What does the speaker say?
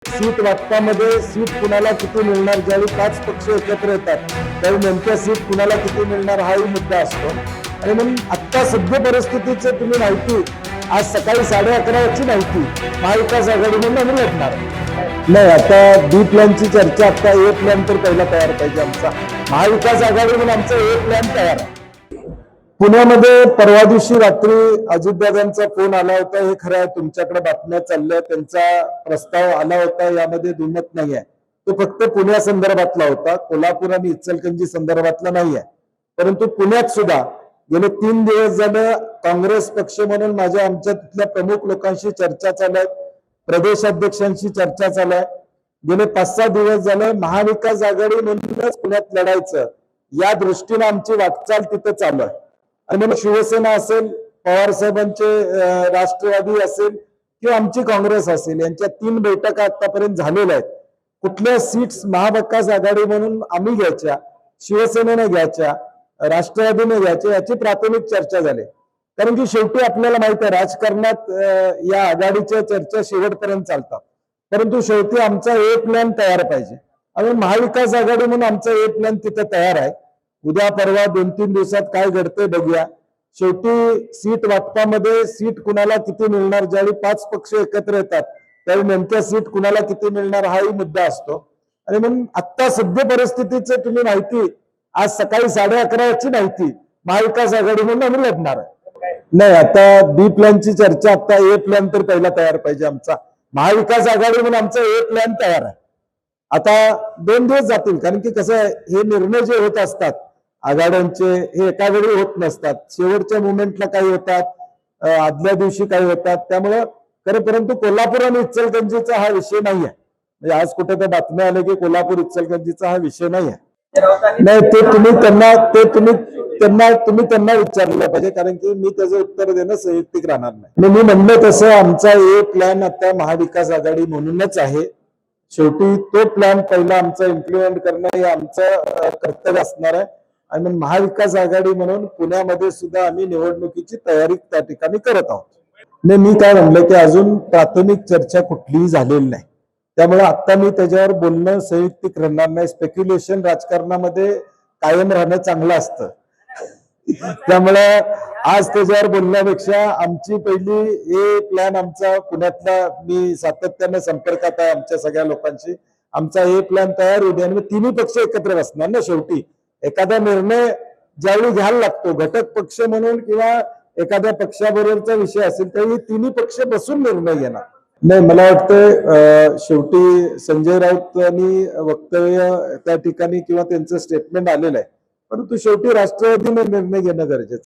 Seat वाटपामध्ये seat कुणाला किती मिळणार, ज्यावेळी 5 पक्ष एकत्र येतात त्यावेळी नेमक्या सीट कुणाला किती मिळणार हाही मुद्दा असतो. आणि म्हणून आता सद्य परिस्थितीची तुम्ही माहिती आज सकाळी 11:30 माहिती महाविकास आघाडी म्हणून आम्ही लढणार नाही. आता बी प्लॅनची चर्चा, आता ए प्लॅन तर पहिला तयार पाहिजे आमचा. महाविकास आघाडी म्हणून आमचा ए प्लॅन तयार आहे. पुण्यामध्ये परवा दिवशी रात्री अजितदादांचा फोन आला होता, हे खरं आहे, तुमच्याकडे बातम्या चालल्या, त्यांचा प्रस्ताव आला होता, यामध्ये दुमत नाही आहे. तो फक्त पुण्यासंदर्भातला होता, कोल्हापूर आणि इचलकरंजी संदर्भातला नाही आहे. परंतु पुण्यात सुद्धा गेले 3 दिवस झालं काँग्रेस पक्ष म्हणून आमच्या तिथल्या प्रमुख लोकांशी चर्चा चालू आहे, प्रदेशाध्यक्षांशी चर्चा चालू आहे. गेले 5-6 दिवस झालं महाविकास आघाडी म्हणूनच पुण्यात लढायचं या दृष्टीने आमची वाटचाल तिथं चालू आहे. आणि मग शिवसेना असेल, पवार साहेबांचे राष्ट्रवादी असेल किंवा आमची काँग्रेस असेल, यांच्या 3 बैठका आतापर्यंत झालेल्या आहेत. कुठल्या सीट्स महाविकास आघाडी म्हणून आम्ही घ्यायच्या, शिवसेनेने घ्यायच्या, राष्ट्रवादीने घ्यायच्या, याची प्राथमिक चर्चा झाली. कारण की शेवटी आपल्याला माहित आहे राजकारणात या आघाडीच्या चर्चा शेवटपर्यंत चालतात. परंतु शेवटी आमचा ए प्लॅन तयार पाहिजे. आणि महाविकास आघाडी म्हणून आमचा ए प्लॅन तिथं तयार आहे. उद्या परवा 2-3 दिवसात काय घडतंय बघूया. शेवटी सीट वाटपामध्ये सीट कुणाला किती मिळणार, ज्यावेळी 5 पक्ष एकत्र येतात त्यावेळी नेमक्या सीट कुणाला किती मिळणार हाही मुद्दा असतो. आणि म्हणून आता सद्य परिस्थितीची तुम्ही माहिती आज सकाळी 11:30 माहिती महाविकास आघाडी म्हणून आम्ही लढणार आहे. नाही, आता बी प्लॅनची चर्चा, आता ए प्लॅन तर पहिला तयार पाहिजे आमचा. महाविकास आघाडी म्हणून आमचा ए प्लॅन तयार आहे. आता 2 दिवस जातील, कारण की कसं आहे, हे निर्णय जे होत असतात आघाड्यांचे हे एका वेळी होत नसतात. शेवटच्या मुवमेंटला काही होतात, आदल्या दिवशी काही होतात. त्यामुळं खरं, परंतु कोल्हापूर आणि इचलकरंजीचा हा विषय नाही आहे. म्हणजे आज कुठे तर बातम्या आल्या की कोल्हापूर इचलकरंजीचा हा विषय नाही आहे. नाही, ते तुम्ही त्यांना विचारलं पाहिजे, कारण की मी त्याचं उत्तर देणं संयुक्तिक राहणार नाही. मी म्हणलं तसं आमचा ए प्लॅन आता महाविकास आघाडी म्हणूनच आहे. शेवटी तो प्लॅन पहिला आमचा इम्प्लिमेंट करणं हे आमचं कर्तव्य असणार आहे. आणि मग महाविकास आघाडी म्हणून पुण्यामध्ये सुद्धा आम्ही निवडणुकीची तयारी त्या ठिकाणी करत आहोत. मी काय म्हणलं की अजून प्राथमिक चर्चा कुठलीही झालेली नाही, त्यामुळे आता मी त्याच्यावर बोलणं संयुक्तिक राहणार नाही. स्पेक्युलेशन राजकारणामध्ये कायम राहणं चांगलं असतं. त्यामुळे आज त्याच्यावर बोलण्यापेक्षा आमची पहिली हे प्लॅन आमचा पुण्यातला, मी सातत्याने संपर्कात आहे आमच्या सगळ्या लोकांशी, आमचा हे प्लॅन तयार होऊ द्या. आणि तिन्ही पक्ष एकत्र बसणार ना. शेवटी एखादा निर्णय ज्यावेळी घ्यायला लागतो घटक पक्ष म्हणून किंवा एखाद्या पक्षाबरोबरचा विषय असेल त्यावेळी तिन्ही पक्ष बसून निर्णय घेणार. नाही, मला वाटतं शेवटी संजय राऊतांनी वक्तव्य त्या ठिकाणी किंवा त्यांचं स्टेटमेंट आलेलं आहे, परंतु शेवटी राष्ट्रवादीने निर्णय घेणं गरजेचं.